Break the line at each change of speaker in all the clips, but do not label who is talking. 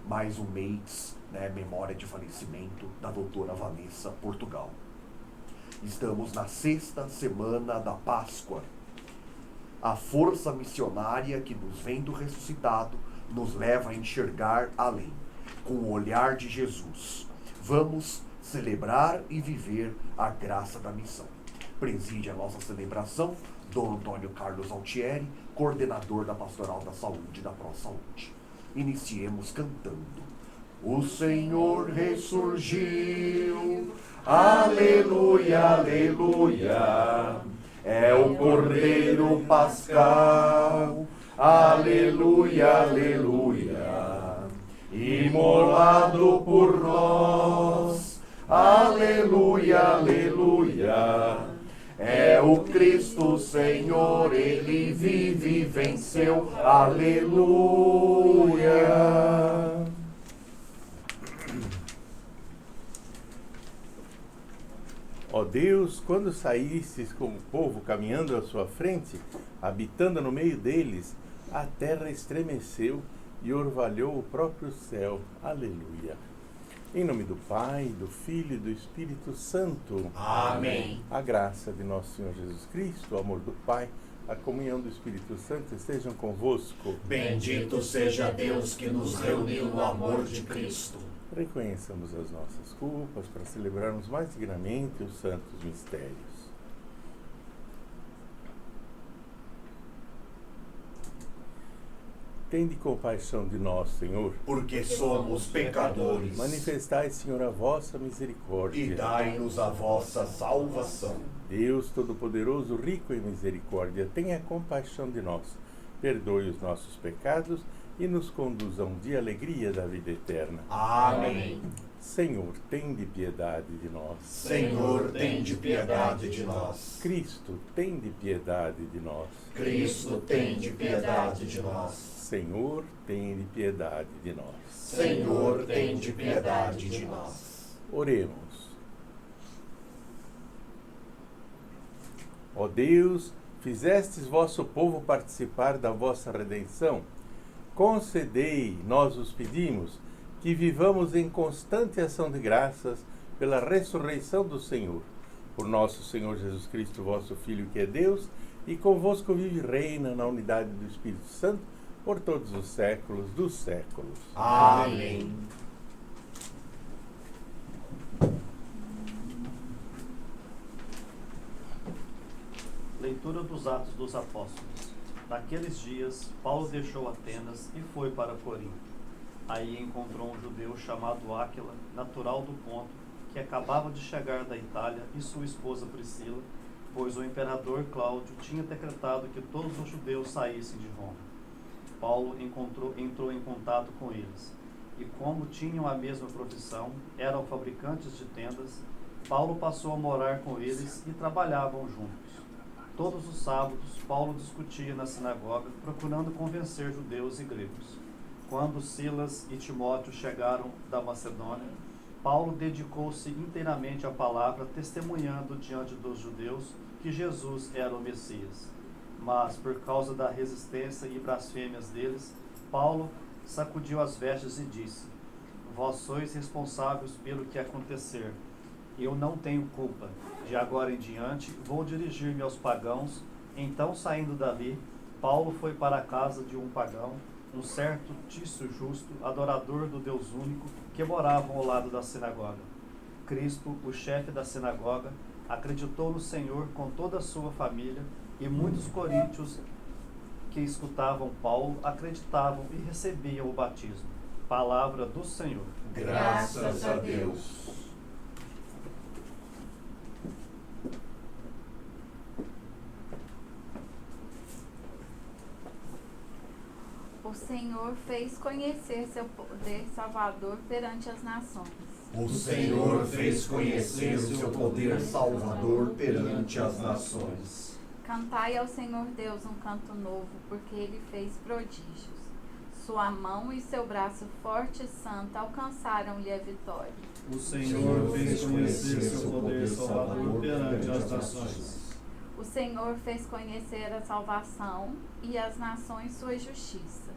mais um mês, né, memória de falecimento da doutora Vanessa Portugal. Estamos na 6ª semana da Páscoa. A força missionária que nos vem do ressuscitado nos leva a enxergar além, com o olhar de Jesus. Vamos celebrar e viver a graça da missão. Preside a nossa celebração Dom Antônio Carlos Altieri, coordenador da Pastoral da Saúde da ProSaúde. Iniciemos cantando: O Senhor ressurgiu, aleluia, aleluia, é o Cordeiro Pascal, aleluia, aleluia, imolado por nós, aleluia, aleluia, é o Cristo Senhor, Ele vive e venceu, aleluia.
Ó Deus, quando saístes com o povo caminhando à sua frente, habitando no meio deles, a terra estremeceu e orvalhou o próprio céu. Aleluia. Em nome do Pai, do Filho e do Espírito Santo.
Amém.
A graça de nosso Senhor Jesus Cristo, o amor do Pai, a comunhão do Espírito Santo estejam convosco.
Bendito seja Deus que nos reuniu no amor de Cristo.
Reconheçamos as nossas culpas para celebrarmos mais dignamente os santos mistérios. Tende compaixão de nós, Senhor,
Porque somos pecadores.
manifestai, Senhor, a vossa misericórdia.
E dai-nos a vossa salvação.
Deus Todo-Poderoso, rico em misericórdia, tenha compaixão de nós, perdoe os nossos pecados e nos conduza a um dia alegria da vida eterna.
Amém.
Senhor, tende piedade de nós.
Senhor, tende piedade de nós.
Cristo, tende piedade de nós.
Cristo, tende piedade de nós.
Senhor, tende piedade de nós.
Senhor, tende piedade de nós.
Oremos. Ó Deus, fizestes vosso povo participar da vossa redenção. Concedei, nós os pedimos, que vivamos em constante ação de graças pela ressurreição do Senhor. Por nosso Senhor Jesus Cristo, vosso Filho, que é Deus, e convosco vive e reina na unidade do Espírito Santo, por todos os séculos dos séculos.
Amém.
Leitura dos Atos dos Apóstolos. Naqueles dias, Paulo deixou Atenas e foi para Corinto. Aí encontrou um judeu chamado Áquila, natural do Ponto, que acabava de chegar da Itália, e sua esposa Priscila, pois o imperador Cláudio tinha decretado que todos os judeus saíssem de Roma. Paulo entrou em contato com eles, e como tinham a mesma profissão, eram fabricantes de tendas, Paulo passou a morar com eles e trabalhavam juntos. Todos os sábados, Paulo discutia na sinagoga, procurando convencer judeus e gregos. Quando Silas e Timóteo chegaram da Macedônia, Paulo dedicou-se inteiramente à palavra, testemunhando diante dos judeus que Jesus era o Messias. Mas, por causa da resistência e blasfêmias deles, Paulo sacudiu as vestes e disse: Vós sois responsáveis pelo que acontecer. Eu não tenho culpa. De agora em diante, vou dirigir-me aos pagãos. Então, saindo dali, Paulo foi para a casa de um pagão, um certo Tício Justo, adorador do Deus único, que morava ao lado da sinagoga. Crispo, o chefe da sinagoga, acreditou no Senhor com toda a sua família, e muitos coríntios que escutavam Paulo acreditavam e recebiam o batismo. Palavra do Senhor.
Graças a Deus.
O Senhor fez conhecer seu poder salvador perante as nações.
O Senhor fez conhecer o seu poder salvador perante as nações.
Cantai ao Senhor Deus um canto novo, porque Ele fez prodígios. Sua mão e seu braço forte e santo alcançaram-lhe a vitória.
O Senhor fez conhecer seu poder salvador perante as nações.
O Senhor fez conhecer a salvação e as nações sua justiça.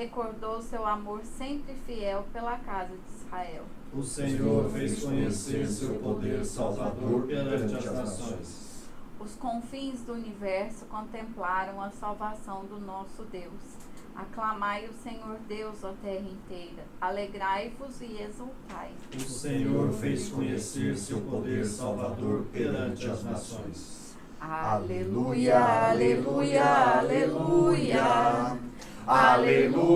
recordou seu amor sempre fiel pela casa de Israel.
O Senhor fez conhecer seu poder salvador perante as nações.
Os confins do universo contemplaram a salvação do nosso Deus. Aclamai o Senhor Deus, ó terra inteira. Alegrai-vos e exultai.
O Senhor fez conhecer seu poder salvador perante as nações.
Aleluia, aleluia, aleluia.
Aleluia.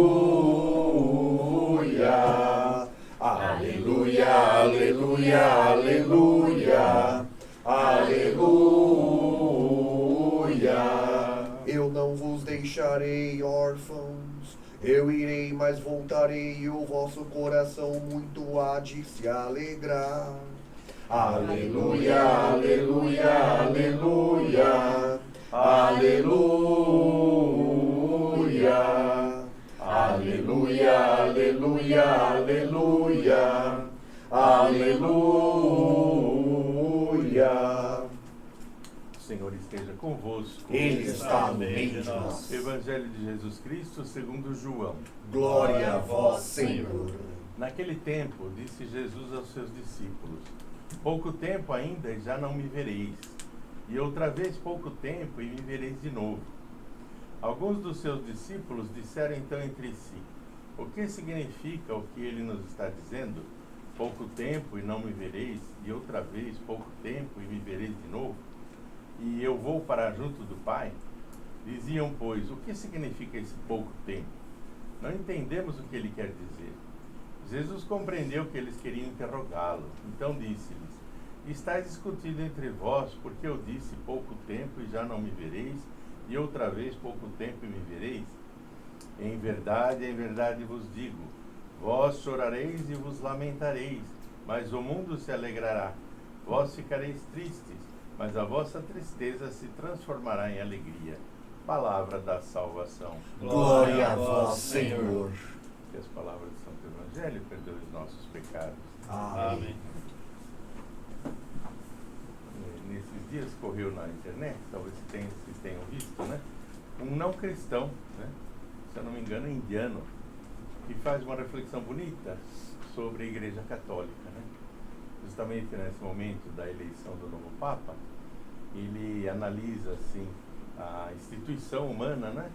Aleluia, aleluia, aleluia. Aleluia.
Eu não vos deixarei órfãos, eu irei, mas voltarei, e o vosso coração muito há de se alegrar.
Aleluia, aleluia, aleluia. Aleluia. Aleluia, aleluia, aleluia. Aleluia.
O Senhor esteja convosco.
Ele está no meio de nós.
Evangelho de Jesus Cristo segundo João.
Glória a vós, Senhor.
Naquele tempo, disse Jesus aos seus discípulos: pouco tempo ainda e já não me vereis, e outra vez pouco tempo e me vereis de novo. Alguns dos seus discípulos disseram então entre si: o que significa o que ele nos está dizendo? Pouco tempo e não me vereis, e outra vez pouco tempo e me vereis de novo? E eu vou para junto do Pai? Diziam, pois, o que significa esse pouco tempo? Não entendemos o que ele quer dizer. Jesus compreendeu que eles queriam interrogá-lo. Então disse-lhes: estáis discutindo entre vós, porque eu disse pouco tempo e já não me vereis, e outra vez pouco tempo e me vereis? Em verdade vos digo, vós chorareis e vos lamentareis, mas o mundo se alegrará. Vós ficareis tristes, mas a vossa tristeza se transformará em alegria. Palavra da salvação.
Glória a vós, Senhor.
Que as palavras do Santo Evangelho perdoem os nossos pecados.
Amém.
Nesses dias correu na internet, talvez vocês tenham visto, né? Um não cristão, né? Se eu não me engano, indiano, que faz uma reflexão bonita sobre a Igreja Católica, né? Justamente nesse momento da eleição do novo Papa, ele analisa assim a instituição humana, né?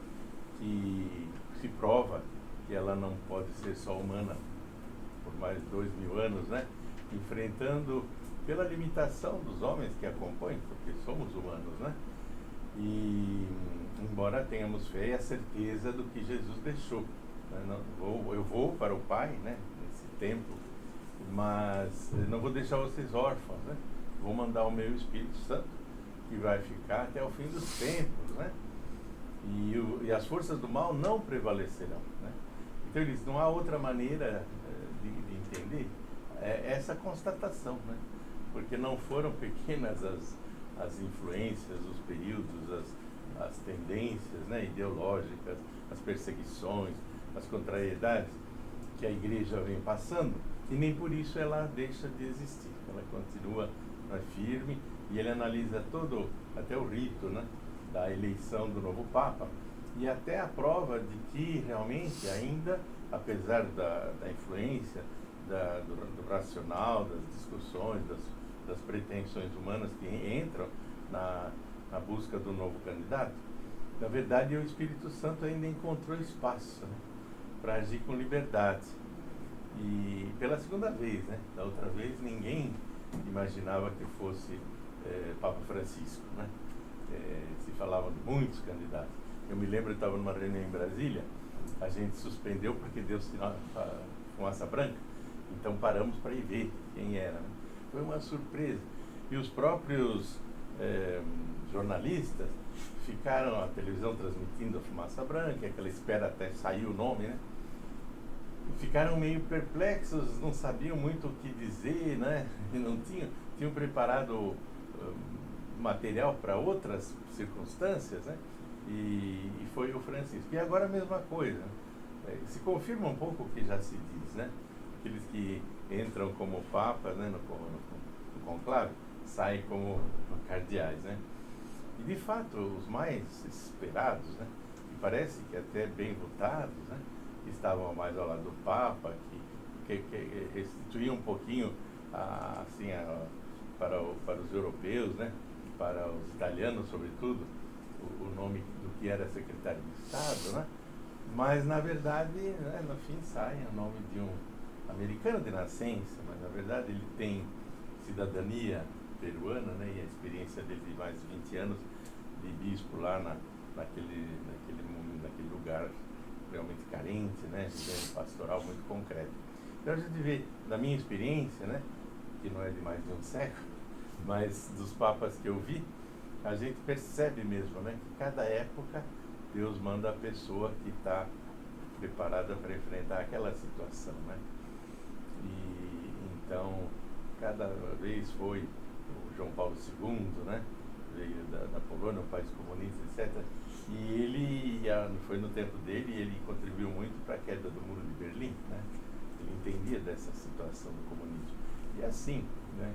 Que se prova que ela não pode ser só humana por mais de 2000 anos, né? Enfrentando pela limitação dos homens que a compõem, porque somos humanos, né? E embora tenhamos fé e a certeza do que Jesus deixou, né? Eu vou para o Pai, né? Nesse tempo, mas não vou deixar vocês órfãos, né? Vou mandar o meu Espírito Santo, que vai ficar até o fim dos tempos, né? E as forças do mal não prevalecerão, né? Então eles, não há outra maneira de entender essa constatação, né? Porque não foram pequenas as influências, os períodos, as tendências, né, ideológicas, as perseguições, as contrariedades que a Igreja vem passando, e nem por isso ela deixa de existir. Ela continua firme, e ele analisa até o rito, né, da eleição do novo Papa, e até a prova de que realmente ainda, apesar da influência do racional, das discussões, das pretensões humanas que entram na busca do novo candidato, na verdade o Espírito Santo ainda encontrou espaço, né, para agir com liberdade. E pela segunda vez, né, da outra vez ninguém imaginava que fosse Papa Francisco, né? Se falava de muitos candidatos. Eu me lembro, eu estava numa reunião em Brasília, a gente suspendeu porque deu sinal fumaça branca, então paramos para ir ver quem era, né? Foi uma surpresa. E os próprios jornalistas ficaram, a televisão transmitindo a fumaça branca, aquela espera até sair o nome, né? E ficaram meio perplexos, não sabiam muito o que dizer, né? E não tinham preparado material para outras circunstâncias, né? E foi o Francisco. E agora a mesma coisa. Se confirma um pouco o que já se diz, né? Aqueles que entram como papas, né, no conclave, saem como cardeais, né? E de fato, os mais esperados, né, e parece que até bem votados, né, que estavam mais ao lado do Papa, que restituíam um pouquinho para os europeus, né, para os italianos sobretudo, o nome do que era secretário de Estado, né? Mas na verdade, né, no fim sai o nome de um americano de nascença, mas na verdade ele tem cidadania peruana, né, e a experiência dele de mais de 20 anos de bispo lá naquele lugar realmente carente, né, de pastoral muito concreto. Então a gente vê, na minha experiência, né, que não é de mais de um século, mas dos papas que eu vi, a gente percebe mesmo, né, que cada época Deus manda a pessoa que está preparada para enfrentar aquela situação, né? E então cada vez foi o João Paulo II, né? Veio da Polônia, um país comunista, etc. E ele foi no tempo dele e ele contribuiu muito para a queda do Muro de Berlim, né? Ele entendia dessa situação do comunismo. E assim, né?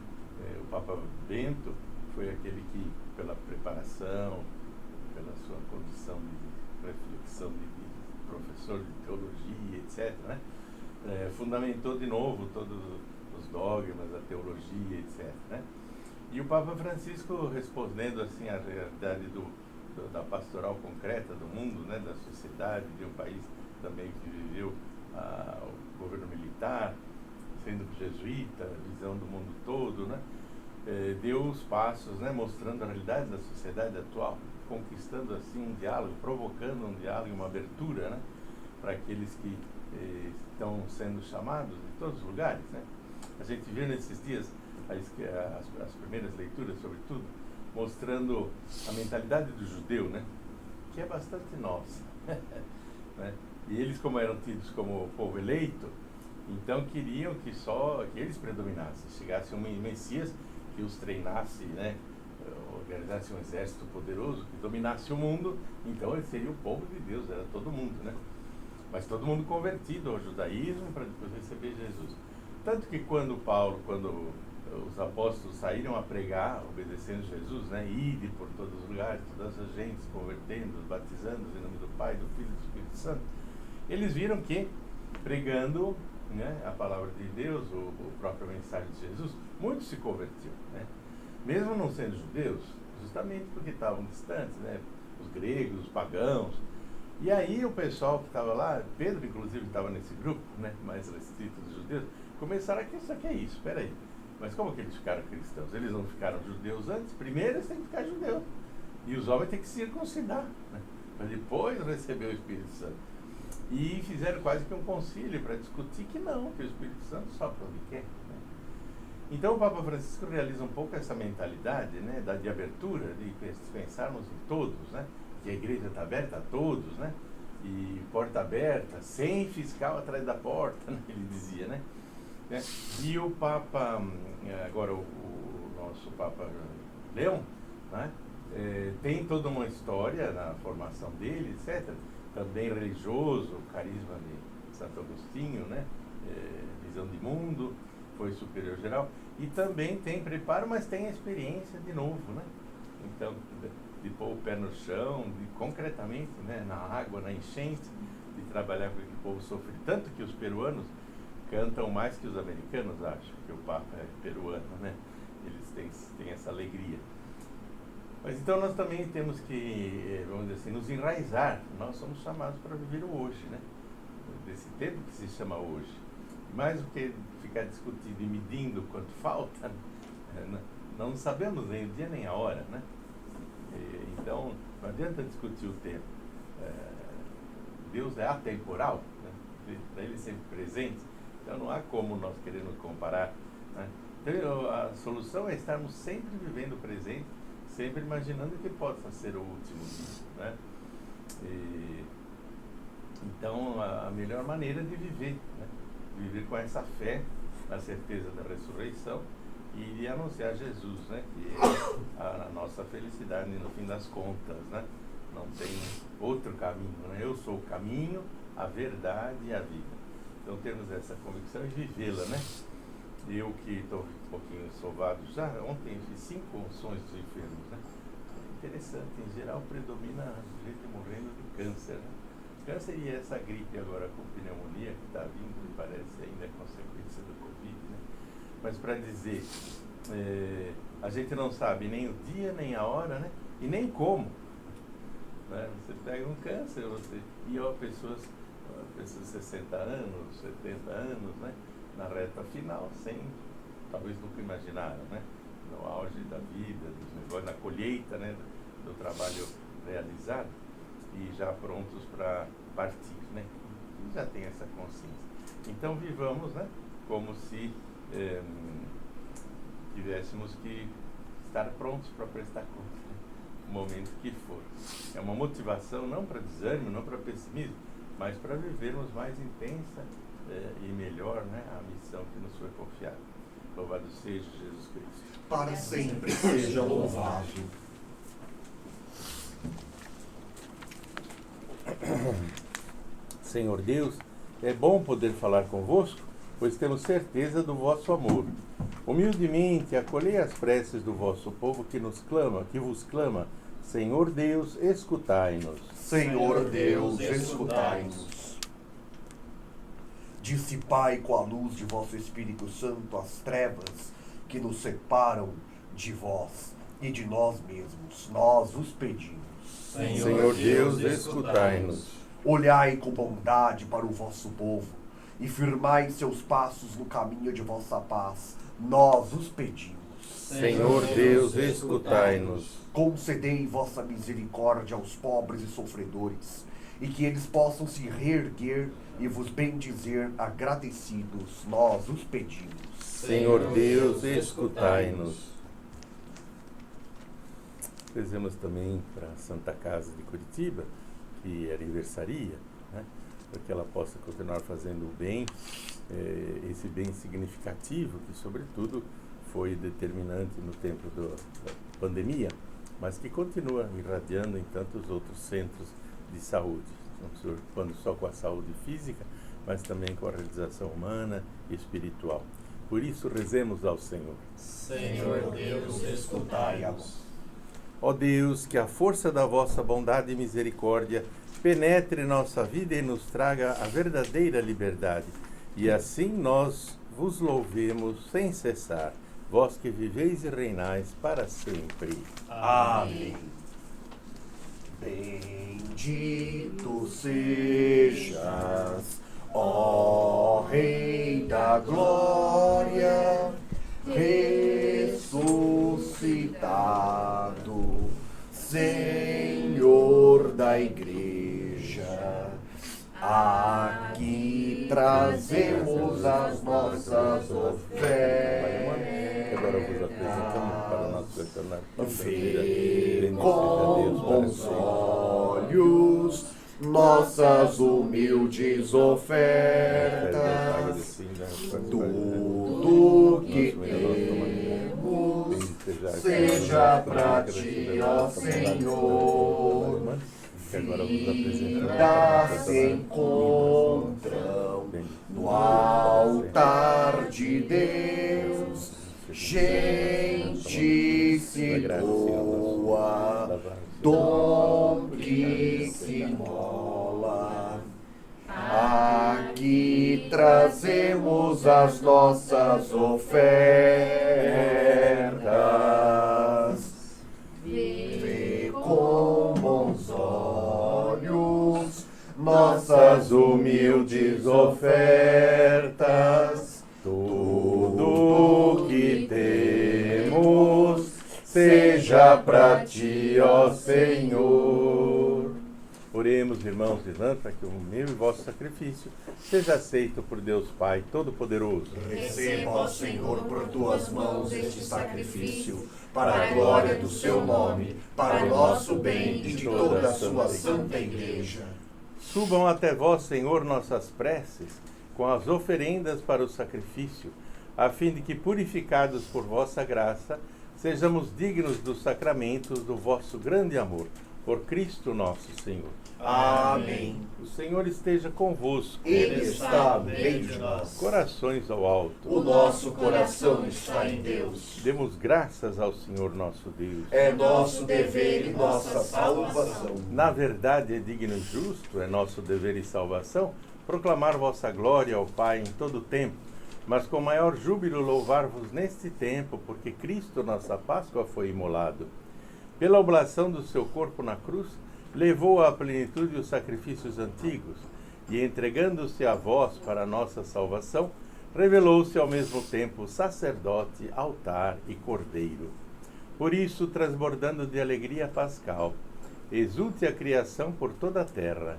O Papa Bento foi aquele que, pela preparação, pela sua condição de reflexão de professor de teologia, etc., né? Fundamentou de novo todos os dogmas, a teologia, etc., né? E o Papa Francisco, respondendo assim à realidade da pastoral concreta do mundo, né, da sociedade, de um país também que viveu o governo militar, sendo jesuíta, visão do mundo todo, né? Deu os passos, né, mostrando a realidade da sociedade atual, conquistando assim um diálogo, provocando um diálogo, uma abertura, né, para aqueles que estão sendo chamados de todos os lugares, né. A gente viu nesses dias as primeiras leituras, sobretudo, mostrando a mentalidade do judeu, né, que é bastante nossa, né. E eles, como eram tidos como povo eleito, então queriam que eles predominassem, chegasse um Messias que os treinasse, né, organizasse um exército poderoso que dominasse o mundo, então ele seria o povo de Deus, era todo mundo, né? Mas todo mundo convertido ao judaísmo para depois receber Jesus. Tanto que quando os apóstolos saíram a pregar, obedecendo Jesus, né, ide por todos os lugares, todas as gentes, convertendo, batizando em nome do Pai, do Filho e do Espírito Santo, eles viram que pregando, né, a palavra de Deus, o próprio mensagem de Jesus, muitos se convertiam, né? Mesmo não sendo judeus, justamente porque estavam distantes, né? Os gregos, os pagãos. E aí o pessoal que estava lá, Pedro inclusive estava nesse grupo, né, mais restrito dos judeus, começaram a pensar que é isso, espera aí. Mas como que eles ficaram cristãos? Eles não ficaram judeus antes? Primeiro eles têm que ficar judeus. E os homens têm que se circuncidar, né, para depois receber o Espírito Santo. E fizeram quase que um concílio para discutir que não, que o Espírito Santo sopra onde quer, né? Então o Papa Francisco realiza um pouco essa mentalidade, né, de abertura, de pensarmos em todos, né, que a igreja está aberta a todos, né, e porta aberta, sem fiscal atrás da porta, né, ele dizia, né? E o Papa, agora o nosso Papa Leão, né, tem toda uma história na formação dele, etc., também religioso, carisma de Santo Agostinho, né, visão de mundo, foi superior geral, e também tem preparo, mas tem experiência de novo, né? Então, de pôr o pé no chão, de concretamente, né, na água, na enchente, de trabalhar com o que o povo sofre. Tanto que os peruanos cantam mais que os americanos, acho, que o Papa é peruano, né? Eles têm essa alegria. Mas então nós também temos que, vamos dizer assim, nos enraizar. Nós somos chamados para viver o hoje, né? Desse tempo que se chama hoje. Mais do que ficar discutindo e medindo quanto falta, não sabemos nem o dia nem a hora, né? Então, não adianta discutir o tempo. Deus é atemporal, né? Ele é sempre presente, então não há como nós queremos comparar, né? Então, a solução é estarmos sempre vivendo o presente, sempre imaginando que possa ser o último dia, né? Então, a melhor maneira de viver, né? Viver com essa fé, na certeza da ressurreição e de anunciar Jesus, né, que é a nossa felicidade no fim das contas, né? Não tem outro caminho, né? Eu sou o caminho, a verdade e a vida. Então temos essa convicção e vivê-la, né? Eu que estou um pouquinho sovado já, ontem fiz 5 unções dos enfermos, né? Interessante, em geral predomina gente morrendo de câncer, né? Câncer e essa gripe agora com pneumonia que está vindo, e parece ainda consequência do Covid, né? Mas para dizer, a gente não sabe nem o dia, nem a hora, né? E nem como. Né? Você pega um câncer, e pessoas de 60 anos, 70 anos, né? Na reta final, talvez nunca imaginaram, né? No auge da vida, dos negócios, na colheita, né? Do trabalho realizado, e já prontos para partir, né? E já tem essa consciência. Então vivamos, né? Como se tivéssemos que estar prontos para prestar conta, né? O momento que for. É uma motivação não para desânimo, não para pessimismo, mas para vivermos mais intensa e melhor, né? A missão que nos foi confiada. Louvado seja Jesus Cristo.
Para sempre seja louvado.
Senhor Deus, é bom poder falar convosco, pois temos certeza do vosso amor. Humildemente acolhei as preces do vosso povo que vos clama. Senhor Deus, escutai-nos.
Senhor Deus, escutai-nos. Dissipai com a luz de vosso Espírito Santo as trevas que nos separam de vós e de nós mesmos. Nós vos pedimos.
Senhor Deus, escutai-nos.
Olhai com bondade para o vosso povo e firmai seus passos no caminho de vossa paz. Nós os pedimos.
Senhor Deus, escutai-nos.
Concedei vossa misericórdia aos pobres e sofredores, e que eles possam se reerguer e vos bendizer agradecidos. Nós os pedimos.
Senhor Deus, escutai-nos. Rezemos também para a Santa Casa de Curitiba, que aniversaria, né? Para que ela possa continuar fazendo o bem, esse bem significativo, que sobretudo foi determinante no tempo da pandemia, mas que continua irradiando em tantos outros centros de saúde, não se preocupando só com a saúde física, mas também com a realização humana e espiritual. Por isso, rezemos ao Senhor.
Senhor Deus, escutai-nos.
Ó Deus, que a força da vossa bondade e misericórdia penetre nossa vida e nos traga a verdadeira liberdade. E assim nós vos louvemos sem cessar, vós que viveis e reinais para sempre.
Amém. Bendito sejas, ó Rei da Glória, ressuscitado, Senhor da Igreja. Aqui trazemos as nossas ofertas.
Agora vos apresentamos para o nosso eterno pão da vida.
Vê
Bendito
com
seja Deus para
bons
sempre.
olhos nossas humildes ofertas. Tudo que temos seja para ti, ó Senhor. Vida se encontram no altar de Deus. Gente se doa, dom que se mola. Aqui trazemos as nossas ofertas. Vê com bons olhos nossas humildes ofertas. Tudo que temos seja para ti, ó Senhor.
Oremos, irmãos e irmãs, para que o meu e vosso sacrifício seja aceito por Deus Pai Todo-Poderoso.
Receba, ó Senhor, por tuas mãos este sacrifício, para a glória do seu nome, para o nosso bem e de toda a sua santa igreja.
Subam até vós, Senhor, nossas preces, com as oferendas para o sacrifício, a fim de que, purificados por vossa graça, sejamos dignos dos sacramentos do vosso grande amor. por Cristo nosso Senhor.
Amém.
O Senhor esteja convosco.
Ele está no meio de nós.
Corações ao alto.
O nosso coração está em Deus.
Demos graças ao Senhor nosso Deus.
É nosso dever e nossa salvação.
Na verdade é digno e justo, é nosso dever e salvação, proclamar vossa glória ao Pai em todo o tempo, mas com maior júbilo louvar-vos neste tempo, porque Cristo, nossa Páscoa, foi imolado. Pela oblação do seu corpo na cruz, levou à plenitude os sacrifícios antigos, e entregando-se a vós para a nossa salvação, revelou-se ao mesmo tempo sacerdote, altar e cordeiro. Por isso, transbordando de alegria pascal, exulte a criação por toda a terra.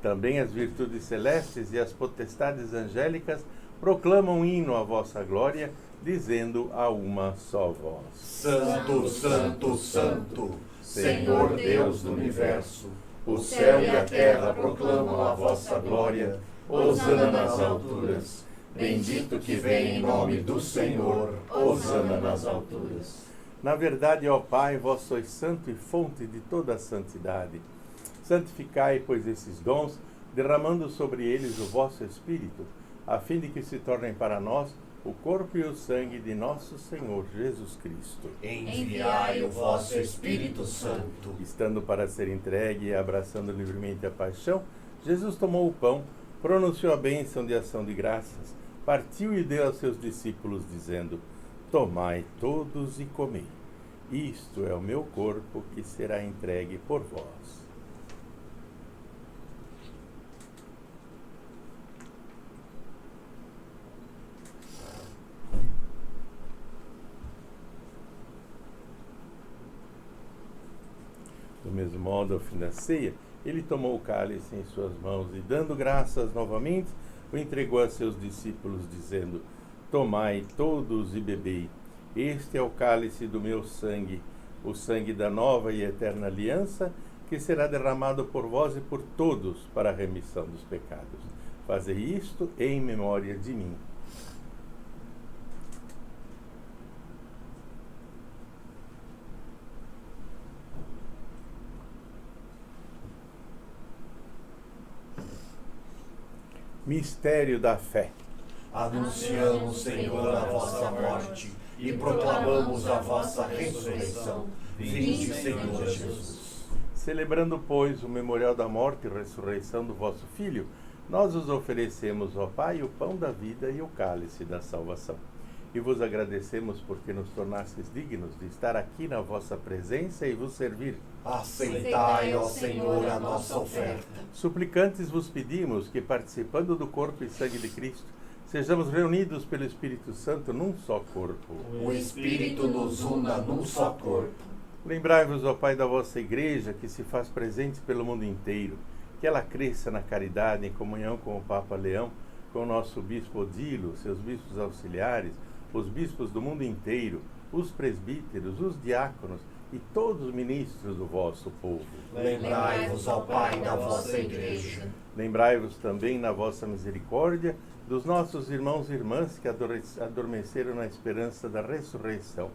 Também as virtudes celestes e as potestades angélicas proclamam hino à vossa glória, dizendo a uma só voz:
Santo, Santo, Santo, Senhor Deus do universo, o céu e a terra proclamam a vossa glória. Hosana nas alturas. Bendito que vem em nome do Senhor. Hosana nas alturas.
Na verdade, ó Pai, vós sois santo e fonte de toda a santidade. Santificai, pois, esses dons, derramando sobre eles o vosso Espírito, a fim de que se tornem para nós o corpo e o sangue de nosso Senhor Jesus Cristo.
Enviai o vosso Espírito Santo.
Estando para ser entregue e abraçando livremente a paixão, Jesus tomou o pão, pronunciou a bênção de ação de graças, partiu e deu aos seus discípulos, dizendo: Tomai todos e comei. Isto é o meu corpo que será entregue por vós. Do mesmo modo, ao fim da ceia, ele tomou o cálice em suas mãos e, dando graças novamente, o entregou a seus discípulos, dizendo: Tomai todos e bebei. Este é o cálice do meu sangue, o sangue da nova e eterna aliança, que será derramado por vós e por todos para a remissão dos pecados. Fazei isto em memória de mim. Mistério da fé.
Anunciamos, Senhor, a vossa morte e proclamamos a vossa ressurreição. Vinde, Senhor Jesus.
Celebrando, pois, o memorial da morte e ressurreição do vosso Filho, nós os oferecemos, ó Pai, o pão da vida e o cálice da salvação. E vos agradecemos porque nos tornastes dignos de estar aqui na vossa presença e vos servir.
Aceitai, ó Senhor, a nossa oferta.
Suplicantes vos pedimos que, participando do corpo e sangue de Cristo, sejamos reunidos pelo Espírito Santo num só corpo.
O Espírito nos una num só corpo.
Lembrai-vos, ó Pai, da vossa Igreja, que se faz presente pelo mundo inteiro, que ela cresça na caridade, em comunhão com o Papa Leão, com o nosso Bispo Odilo, seus bispos auxiliares, os bispos do mundo inteiro, os presbíteros, os diáconos e todos os ministros do vosso povo.
Lembrai-vos, ó Pai, da vossa Igreja.
Lembrai-vos também, na vossa misericórdia, dos nossos irmãos e irmãs que adormeceram na esperança da ressurreição.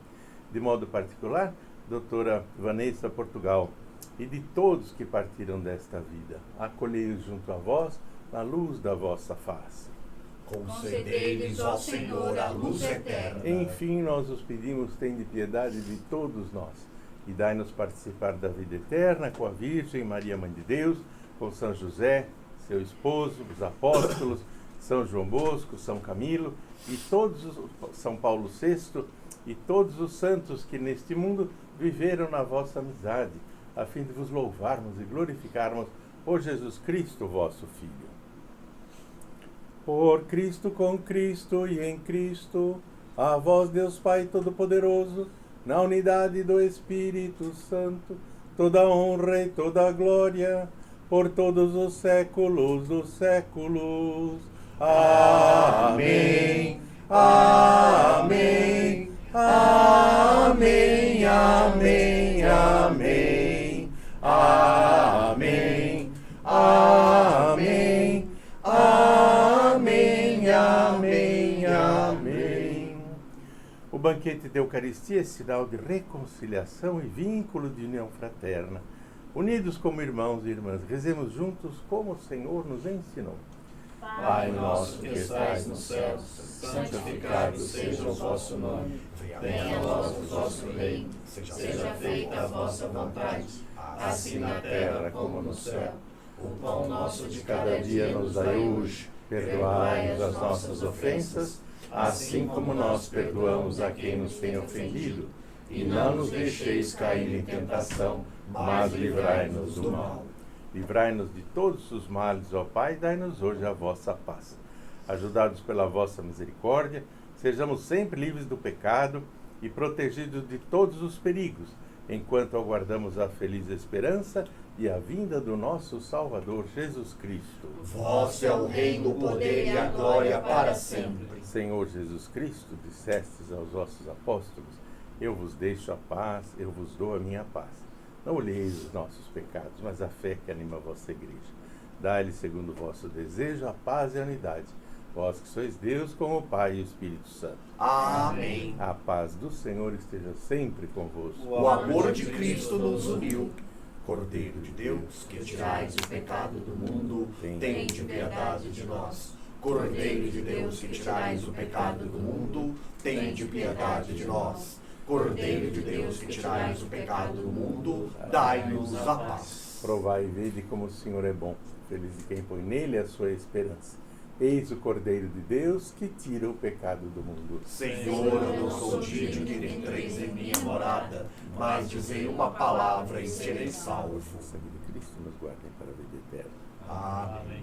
De modo particular, doutora Vanessa Portugal, e de todos que partiram desta vida. Acolhei-os junto a vós, na luz da vossa face.
Concedei-lhes, ó Senhor, a luz eterna.
Enfim, nós os pedimos, tende piedade de todos nós, e dai-nos participar da vida eterna com a Virgem Maria, Mãe de Deus, com São José, seu esposo, os apóstolos, São João Bosco, São Camilo, e São Paulo VI, e todos os santos que neste mundo viveram na vossa amizade, a fim de vos louvarmos e glorificarmos por Jesus Cristo, vosso Filho. Por Cristo, com Cristo e em Cristo, a vós, Deus Pai Todo-Poderoso, na unidade do Espírito Santo, toda honra e toda glória, por todos os séculos dos séculos. Amém. Amém. Amém. Amém. Amém. Amém. Amém. Amém. Amém. Amém. O banquete da Eucaristia é sinal de reconciliação e vínculo de união fraterna. Unidos como irmãos e irmãs, rezemos juntos como o Senhor nos ensinou.
Pai nosso que estais nos céus, santificado seja o vosso nome. Venha a nós o vosso reino. Seja feita a vossa vontade, assim na terra como no céu. O pão nosso de cada dia nos dai hoje. Perdoai-nos as nossas ofensas, assim como nós perdoamos a quem nos tem ofendido. E não nos deixeis cair em tentação, mas livrai-nos do mal.
Livrai-nos de todos os males, ó Pai, e dai-nos hoje a vossa paz. Ajudados pela vossa misericórdia, sejamos sempre livres do pecado e protegidos de todos os perigos, enquanto aguardamos a feliz esperança e a vinda do nosso Salvador Jesus Cristo.
Vosso é o reino, o poder e a glória para sempre.
Senhor Jesus Cristo, dissestes aos vossos apóstolos: eu vos deixo a paz, eu vos dou a minha paz. Não olheis os nossos pecados, mas a fé que anima a vossa igreja. Dai-lhe, segundo o vosso desejo, a paz e a unidade. Vós que sois Deus, com o Pai e o Espírito Santo.
Amém.
A paz do Senhor esteja sempre convosco.
O amor de Cristo nos uniu. Cordeiro de Deus, que tirais o pecado do mundo, tende piedade de nós. Cordeiro de Deus, que tirais o pecado do mundo, tende piedade de nós. Cordeiro de Deus, que tirais o pecado do mundo, dai-nos a paz.
Provai e vede como o Senhor é bom. Feliz de quem põe nele a sua esperança. Eis o Cordeiro de Deus que tira o pecado do mundo.
Senhor, eu não sou digno de que entreis em minha morada, mas dizei uma palavra e serei salvo.
O sangue de Cristo nos guardem para a vida eterna.
Amém.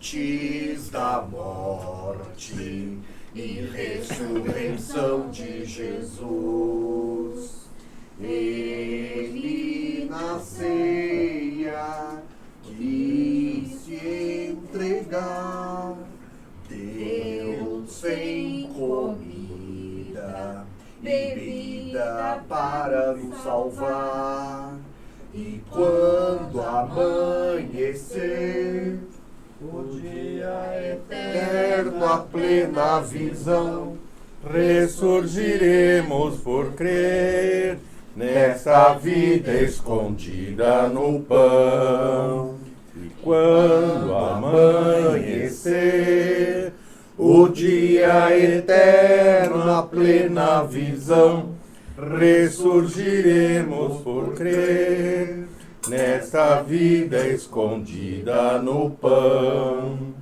Antes da morte e ressurreição de Jesus, ele na ceia quis se entregar, deu sem comida e bebida para nos salvar. E quando amanhecer, o dia eterno, a plena visão,
ressurgiremos por crer nessa vida escondida no pão. E quando amanhecer, o dia eterno, a plena visão, ressurgiremos por crer nesta vida escondida no pão.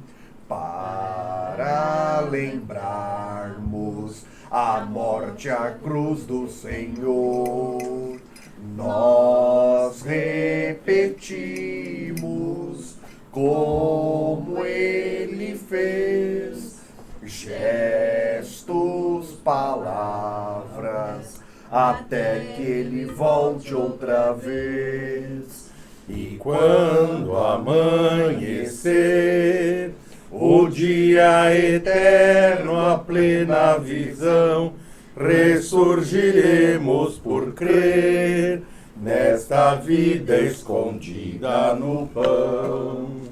Para lembrarmos a morte, a cruz do Senhor, nós repetimos como ele fez, gestos, palavras, até que ele volte outra vez.
E quando amanhecer, o dia eterno, a plena visão, ressurgiremos por crer nesta vida escondida no pão.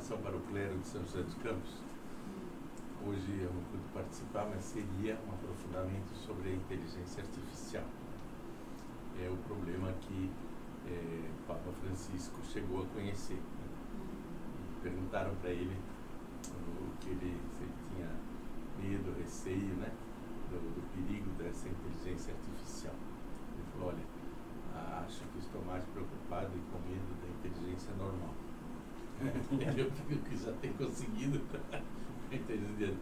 formação para o clero de São José dos Campos. Hoje eu não pude participar, mas seria um aprofundamento sobre a inteligência artificial. É o problema que Papa Francisco chegou a conhecer. Né? E perguntaram para ele se ele tinha medo, receio, né? do perigo dessa inteligência artificial. Ele falou, olha, acho que estou mais preocupado e com medo da inteligência normal. Eu digo que já tem conseguido entender,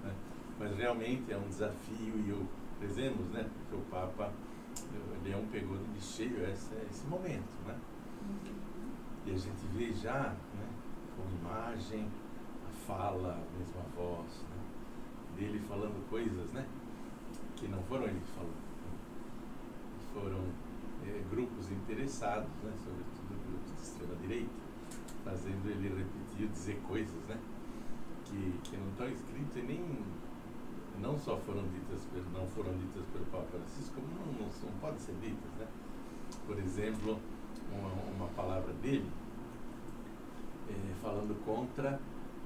né? Mas realmente é um desafio e rezemos, né? Porque o Papa Leão pegou de cheio esse momento, né? E a gente vê já, né, com imagem, a fala, a mesma voz, né, dele falando coisas, né, que não foram ele que falou, né? Foram grupos interessados, né, sobretudo grupos de extrema-direita, fazendo ele repetir, dizer coisas, né, que não estão escritas e nem não só não foram ditas pelo Papa Francisco, como não podem ser ditas, né? Por exemplo, uma palavra dele falando contra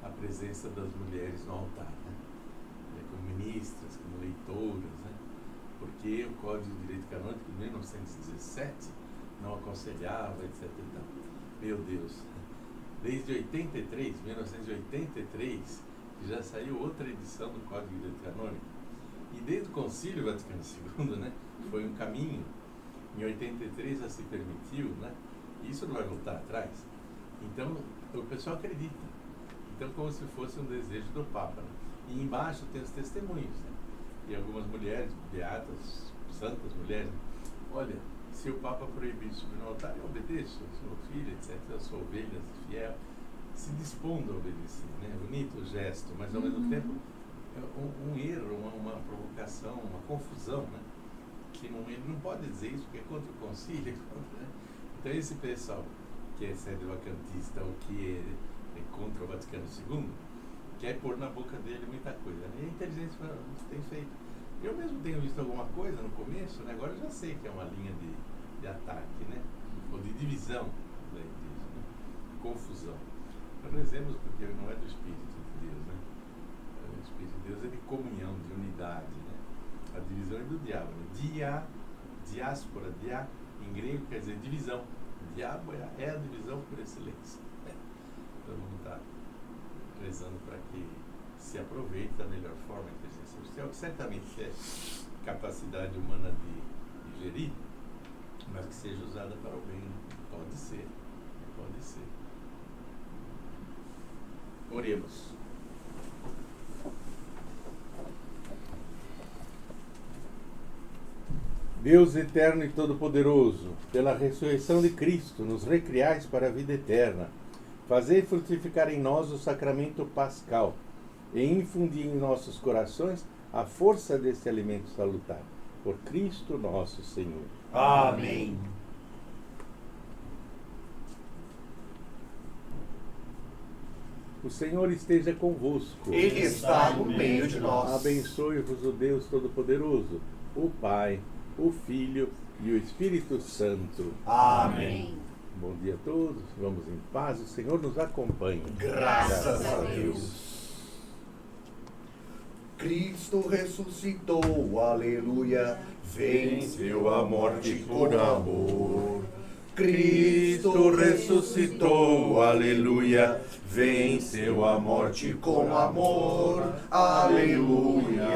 a presença das mulheres no altar, né? Como ministras, como leitoras, né? Porque o Código de Direito Canônico de 1917 não aconselhava, etc. Então, meu Deus, desde 1983, já saiu outra edição do Código de Direito Canônico. E desde o Concílio Vaticano II, né, foi um caminho. Em 83 já se permitiu, né? E isso não vai voltar atrás. Então, o pessoal acredita. Então, como se fosse um desejo do Papa. Né? E embaixo tem os testemunhos. Né? E algumas mulheres, beatas, santas mulheres, né? Olha, se o Papa proibir subir no altar, eu obedeço, eu sou filha, etc., eu sou ovelha, fiel. Se dispondo a obedecer, né? Bonito o gesto, mas ao mesmo tempo um erro, uma provocação, uma confusão, né? Que ele não pode dizer isso porque é contra o concílio, né? Então esse pessoal que é sede vacantista ou que é contra o Vaticano II quer pôr na boca dele muita coisa, né? E a inteligência tem feito. Eu mesmo tenho visto alguma coisa no começo, né? Agora eu já sei que é uma linha de ataque, né? Ou de divisão da igreja, né? Confusão. Nós rezemos porque não é do Espírito de Deus, né? O Espírito de Deus é de comunhão, de unidade, né? A divisão é do diabo, né? Diáspora, em grego quer dizer divisão. O diabo é a divisão por excelência. Né? Então vamos estar rezando para que se aproveite da melhor forma a inteligência artificial, que certamente é capacidade humana de gerir, mas que seja usada para o bem. Pode ser, pode ser. Oremos. Deus eterno e todo-poderoso, pela ressurreição de Cristo, nos recriais para a vida eterna. Fazei frutificar em nós o sacramento pascal e infundir em nossos corações a força desse alimento salutar. Por Cristo nosso Senhor.
Amém.
O Senhor esteja convosco.
Ele está no meio de nós.
Abençoe-vos o Deus Todo-Poderoso, o Pai, o Filho e o Espírito Santo.
Amém.
Bom dia a todos, vamos em paz, o Senhor nos acompanhe.
Graças a Deus. Cristo ressuscitou, aleluia, venceu a morte por amor. Cristo ressuscitou, aleluia, venceu a morte com amor, aleluia.